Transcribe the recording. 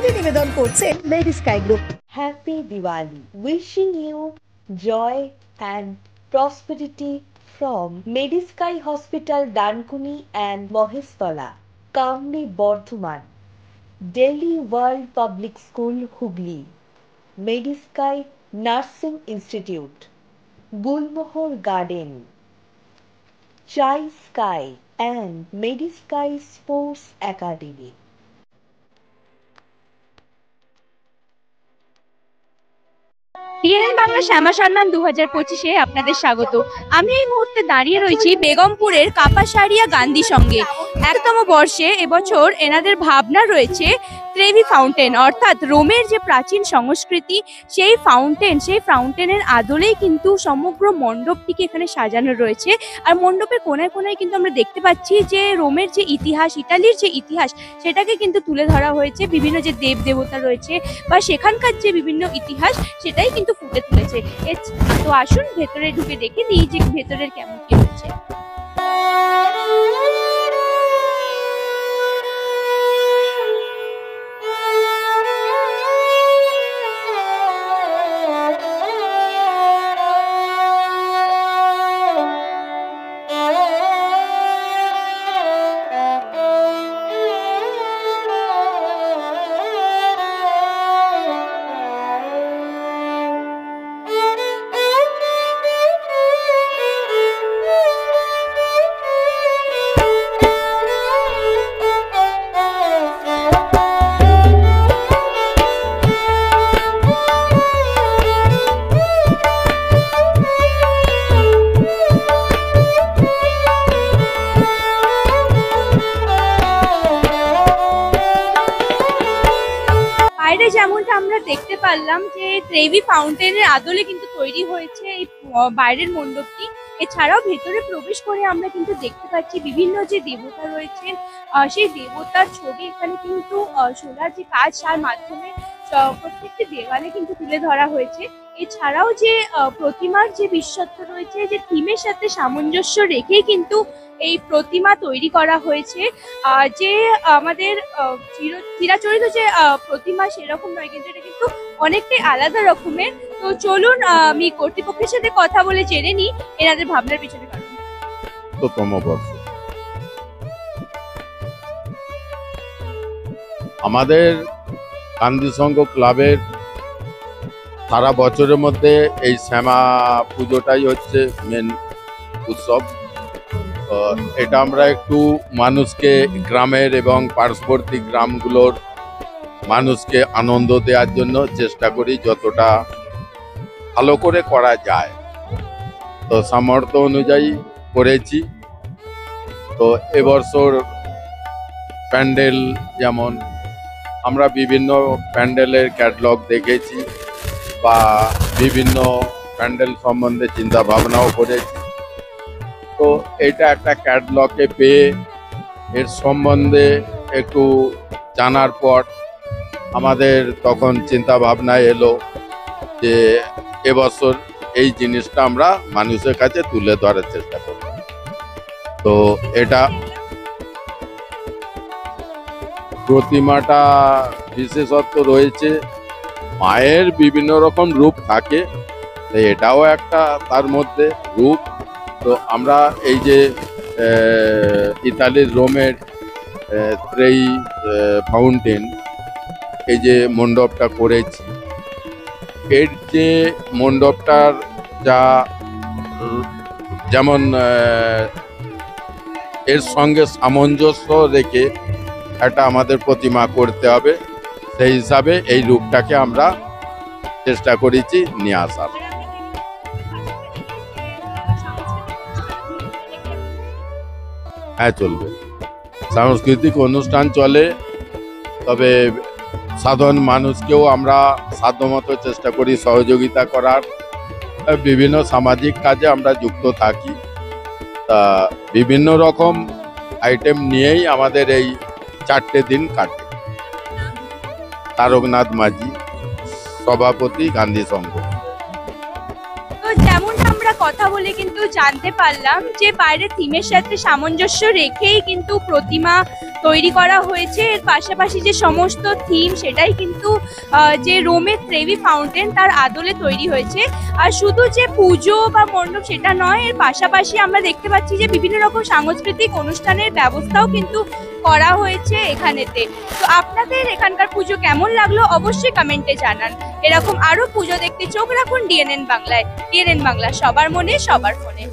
প্রস্তুতি নিবেদন করছেন Medisky Group. Happy Diwali! Wishing you joy and prosperity from Medisky Hospital, Dankuni and Mohestala, Kamli Bordhuman, Delhi World Public School, Hubli, Medisky Nursing Institute, Gulmohar Garden, Chai Sky and Medisky Sports Academy. TN Bangla Shyama Samman 2025-এ আপনাদের স্বাগত। আমি এই মুহূর্তে দাঁড়িয়ে রয়েছি বেগমপুরের কাপাসারিয়া গান্ধী সঙ্গে। 1তম বর্ষে এবছর এনাদের ভাবনা রয়েছে ট্রেভি ফাউন্টেন, অর্থাৎ রোমের যে প্রাচীন সংস্কৃতি সেই ফাউন্টেনের আদলেই কিন্তু সমগ্র মণ্ডপটিকে এখানে সাজানো রয়েছে। আর মণ্ডপের কোনায় কোনায় কিন্তু আমরা দেখতে পাচ্ছি যে রোমের যে ইতিহাস, ইতালির যে ইতিহাস সেটাকে কিন্তু তুলে ধরা হয়েছে। বিভিন্ন যে দেব দেবতা রয়েছে বা সেখানকার যে বিভিন্ন ইতিহাস সেটাই কিন্তু ফুটে তুলেছে। তো আসুন ভেতরে ঢুকে দেখে নিই যে ভেতরের কেমন কি হচ্ছে। যেমনটা আমরা দেখতে পারলাম যে ট্রেভি ফাউন্টেনের আদলে কিন্তু তৈরি হয়েছে এই বাইরের মণ্ডপটি। এছাড়াও ভেতরে প্রবেশ করে আমরা কিন্তু দেখতে পাচ্ছি বিভিন্ন যে দেবতা রয়েছেন সেই দেবতার ছবি এখানে কিন্তু সোলার যে কাজ তার মাধ্যমে প্রত্যেকটি দেওয়ালে কিন্তু তুলে ধরা হয়েছে। এছাড়াও যে প্রতিমার যে বিশ্বত্ব রয়েছে, যে থিমের সাথে সামঞ্জস্য রেখেই কিন্তু এই প্রতিমা তৈরি করা হয়েছে। যে আমাদের চিরাচরিত যে প্রতিমা সেরকম নয়, কিন্তু এটা কিন্তু অনেকটাই আলাদা রকমের। তো চলুন আমি কর্তৃপক্ষের সাথে কথা বলে জেনে নিই এনাদের ভাবনার পিছনে কারণ। 1তম বর্ষ আমাদের গান্ধী সংঘ ক্লাবের সারা বছরের মধ্যে এই শ্যামা পুজোটাই হচ্ছে মেন উৎসব। এটা আমরা একটু মানুষকে, গ্রামের এবং পার্শ্ববর্তী গ্রামগুলোর মানুষকে আনন্দ দেওয়ার জন্য চেষ্টা করি যতটা ভালো করে করা যায়। তো সামর্থ্য অনুযায়ী করেছি। তো এবছর প্যান্ডেল, যেমন আমরা বিভিন্ন প্যান্ডেলের ক্যাটালগ দেখেছি বা বিভিন্ন প্যান্ডেল সম্বন্ধে চিন্তা ভাবনাও করেছি। তো এটা একটা ক্যাটালগে পেয়ে এর সম্বন্ধে একটু জানার পর আমাদের তখন চিন্তা ভাবনায় এলো যে এবছর এই জিনিসটা আমরা মানুষের কাছে তুলে ধরার চেষ্টা করব। তো এটা প্রতিমাটা বিশেষত্ব রয়েছে, মায়ের বিভিন্ন রকম রূপ থাকে, এটাও একটা তার মধ্যে রূপ। তো আমরা এই যে ইতালির রোমের ট্রেভি ফাউন্টেন এই যে মণ্ডপটা করেছি, এর যে মণ্ডপটার যেমন এর সঙ্গে সামঞ্জস্য রেখে একটা আমাদের প্রতিমা করতে হবে, সেই হিসাবে এই রূপটাকে আমরা চেষ্টা করেছি নিয়ে আসার। হ্যাঁ, চলবে, সাংস্কৃতিক অনুষ্ঠান চলে, তবে সাধারণ মানুষকেও আমরা সাধ্যমতো চেষ্টা করি সহযোগিতা করার। বিভিন্ন সামাজিক কাজে আমরা যুক্ত থাকি, তা বিভিন্ন রকম আইটেম নিয়েই আমাদের এই 4টে দিন কাটে। তারকনাথ মাঝি, সভাপতি, গান্ধী সংঘ। যেমনটা আমরা কথা বলে কিন্তু জানতে পারলাম যে বাইরের থিমের সাথে সামঞ্জস্য রেখেই কিন্তু প্রতিমা তৈরি করা হয়েছে। এর পাশাপাশি যে সমস্ত থিম সেটাই কিন্তু যে রোমের ট্রেভি ফাউন্টেন তার আদলে তৈরি হয়েছে। আর শুধু যে পুজো বা মণ্ডপ সেটা নয়, এর পাশাপাশি আমরা দেখতে পাচ্ছি যে বিভিন্ন রকম সাংস্কৃতিক অনুষ্ঠানের ব্যবস্থাও কিন্তু করা হয়েছে এখানেতে। তো আপনাদের এখানকার পুজো কেমন লাগলো অবশ্যই কমেন্টে জানান। এরকম আরো পুজো দেখতে চোখ রাখুন ডিএনএন বাংলায়। ডিএনএন বাংলা, সবার মনে সবার ফোনে।